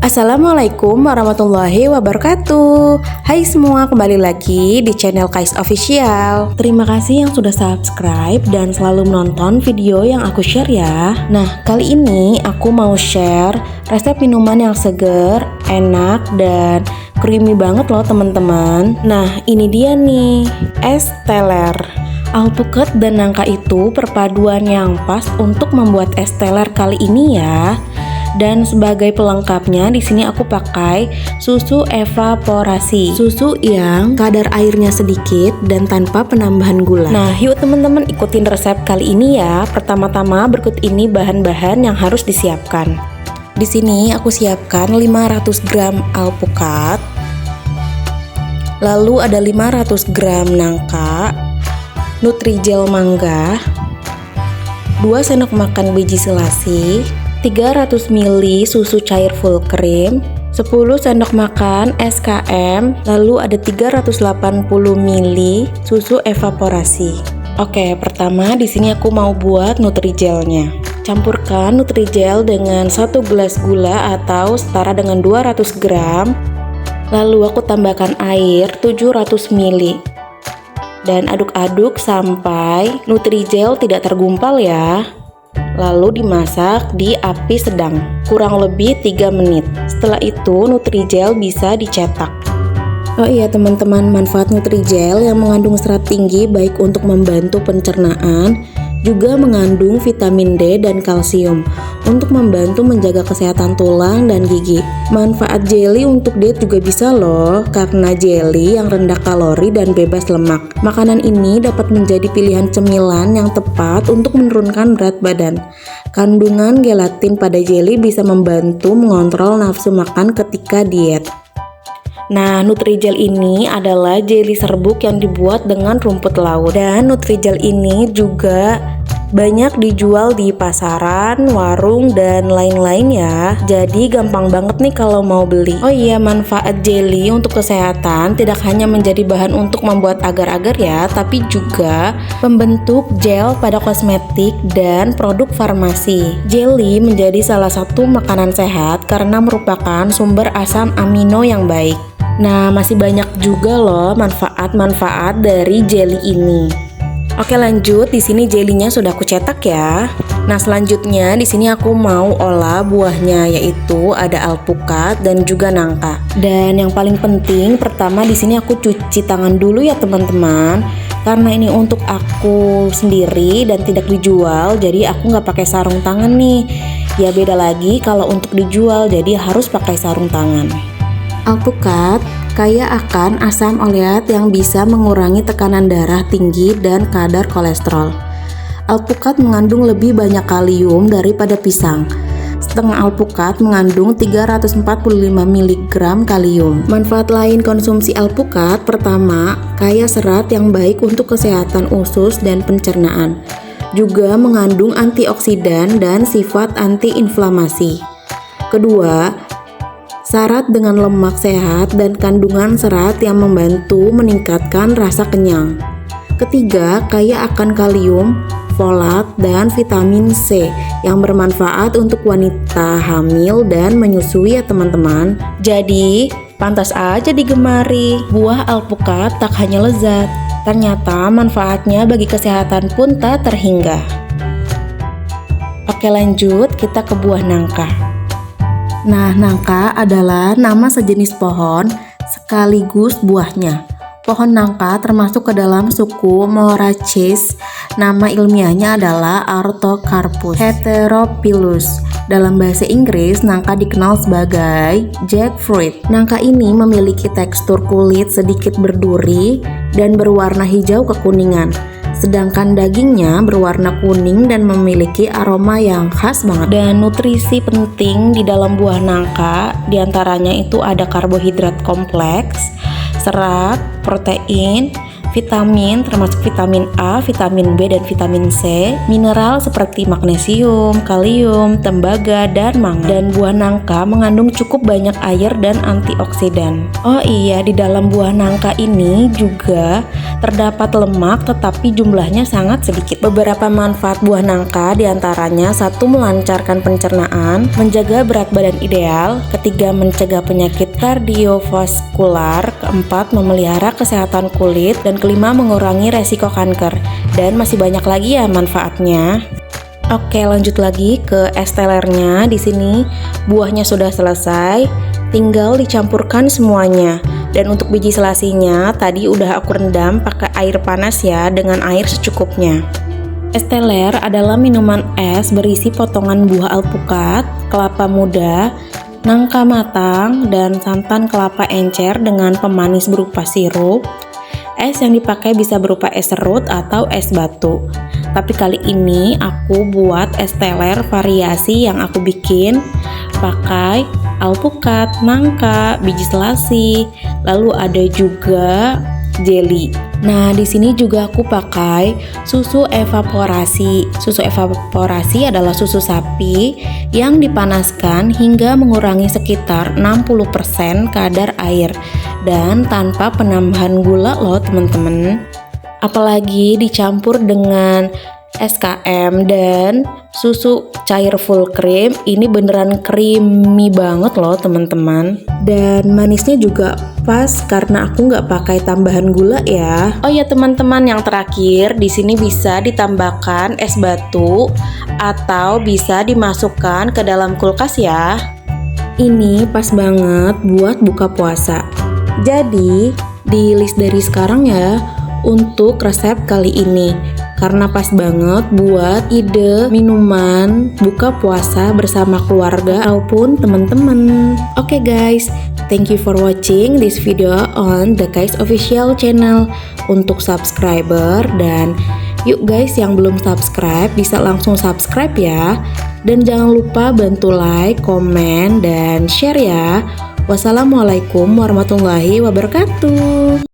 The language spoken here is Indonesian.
Assalamualaikum warahmatullahi wabarakatuh. Hai semua, kembali lagi di channel Kais Official. Terima kasih yang sudah subscribe dan selalu menonton video yang aku share ya. Nah, kali ini aku mau share resep minuman yang seger, enak, dan creamy banget loh teman-teman. Nah, ini dia nih, es teler. Alpukat dan nangka itu perpaduan yang pas untuk membuat es teler kali ini ya. Dan sebagai pelengkapnya di sini aku pakai susu evaporasi, susu yang kadar airnya sedikit dan tanpa penambahan gula. Nah, yuk teman-teman ikutin resep kali ini ya. Pertama-tama berikut ini bahan-bahan yang harus disiapkan. Di sini aku siapkan 500 gram alpukat, lalu ada 500 gram nangka, Nutrijel mangga, 2 sendok makan biji selasi, 300 ml susu cair full cream, 10 sendok makan SKM, lalu ada 380 ml susu evaporasi. Oke, pertama di sini aku mau buat Nutrijelnya. Campurkan Nutrijel dengan 1 gelas gula atau setara dengan 200 gram. Lalu aku tambahkan air 700 ml. Dan aduk-aduk sampai Nutrijel tidak tergumpal ya. Lalu dimasak di api sedang kurang lebih 3 menit. Setelah itu Nutrijel bisa dicetak. Oh iya teman-teman, manfaat Nutrijel yang mengandung serat tinggi baik untuk membantu pencernaan, juga mengandung vitamin D dan kalsium untuk membantu menjaga kesehatan tulang dan gigi. Manfaat jelly untuk diet juga bisa loh, karena jelly yang rendah kalori dan bebas lemak. Makanan ini dapat menjadi pilihan cemilan yang tepat untuk menurunkan berat badan. Kandungan gelatin pada jelly bisa membantu mengontrol nafsu makan ketika diet. Nah, Nutrijel ini adalah jelly serbuk yang dibuat dengan rumput laut. Dan Nutrijel ini juga banyak dijual di pasaran, warung, dan lain-lain ya. Jadi gampang banget nih kalau mau beli. Oh iya, manfaat jelly untuk kesehatan tidak hanya menjadi bahan untuk membuat agar-agar ya, tapi juga pembentuk gel pada kosmetik dan produk farmasi. Jelly menjadi salah satu makanan sehat karena merupakan sumber asam amino yang baik. Nah, masih banyak juga loh manfaat-manfaat dari jelly ini. Oke, lanjut. Di sini jelinya sudah aku cetak ya. Nah, selanjutnya di sini aku mau olah buahnya, yaitu ada alpukat dan juga nangka. Dan yang paling penting pertama di sini aku cuci tangan dulu ya teman-teman. Karena ini untuk aku sendiri dan tidak dijual, jadi aku nggak pakai sarung tangan nih. Ya beda lagi kalau untuk dijual, jadi harus pakai sarung tangan. Alpukat kaya akan asam oleat yang bisa mengurangi tekanan darah tinggi dan kadar kolesterol. Alpukat mengandung lebih banyak kalium daripada pisang. Setengah alpukat mengandung 345 mg kalium. Manfaat lain konsumsi alpukat, pertama, kaya serat yang baik untuk kesehatan usus dan pencernaan. Juga mengandung antioksidan dan sifat antiinflamasi. Kedua, syarat dengan lemak sehat dan kandungan serat yang membantu meningkatkan rasa kenyang. Ketiga, kaya akan kalium, folat, dan vitamin C yang bermanfaat untuk wanita hamil dan menyusui ya teman-teman. Jadi, pantas aja digemari. Buah alpukat tak hanya lezat, ternyata manfaatnya bagi kesehatan pun tak terhingga. Oke, lanjut kita ke buah nangka. Nah, nangka adalah nama sejenis pohon sekaligus buahnya. Pohon nangka termasuk ke dalam suku Moraceae. Nama ilmiahnya adalah Artocarpus heterophyllus. Dalam bahasa Inggris, nangka dikenal sebagai jackfruit. Nangka ini memiliki tekstur kulit sedikit berduri dan berwarna hijau kekuningan. Sedangkan dagingnya berwarna kuning dan memiliki aroma yang khas banget. Dan nutrisi penting di dalam buah nangka diantaranya itu ada karbohidrat kompleks, serat, protein, vitamin termasuk vitamin A, vitamin B, dan vitamin C, mineral seperti magnesium, kalium, tembaga, dan mangga. Dan buah nangka mengandung cukup banyak air dan antioksidan. Oh iya, di dalam buah nangka ini juga terdapat lemak tetapi jumlahnya sangat sedikit. Beberapa manfaat buah nangka diantaranya: 1. Melancarkan pencernaan, menjaga berat badan ideal, ketiga mencegah penyakit kardiovaskular, keempat memelihara kesehatan kulit, dan kelima mengurangi resiko kanker. Dan masih banyak lagi ya manfaatnya. Oke, lanjut lagi ke es telernya. Di sini buahnya sudah selesai, tinggal dicampurkan semuanya. Dan untuk biji selasinya tadi udah aku rendam pakai air panas ya, dengan air secukupnya. Es teler adalah minuman es berisi potongan buah alpukat, kelapa muda, nangka matang, dan santan kelapa encer dengan pemanis berupa sirup. Es yang dipakai bisa berupa es serut atau es batu. Tapi kali ini aku buat es teler variasi yang aku bikin pakai alpukat, nangka, biji selasi, lalu ada juga jelly. Nah, di sini juga aku pakai susu evaporasi. Susu evaporasi adalah susu sapi yang dipanaskan hingga mengurangi sekitar 60% kadar air dan tanpa penambahan gula loh teman-teman. Apalagi dicampur dengan SKM dan susu cair full cream, ini beneran creamy banget loh teman-teman. Dan manisnya juga pas karena aku nggak pakai tambahan gula ya. Oh ya teman-teman, yang terakhir di sini bisa ditambahkan es batu atau bisa dimasukkan ke dalam kulkas ya. Ini pas banget buat buka puasa. Jadi di list dari sekarang ya untuk resep kali ini, karena pas banget buat ide minuman buka puasa bersama keluarga ataupun teman-teman. Oke guys, thank you for watching this video on the Guys Official channel. Untuk subscriber dan yuk guys yang belum subscribe bisa langsung subscribe ya. Dan jangan lupa bantu like, komen, dan share ya. Wassalamualaikum warahmatullahi wabarakatuh.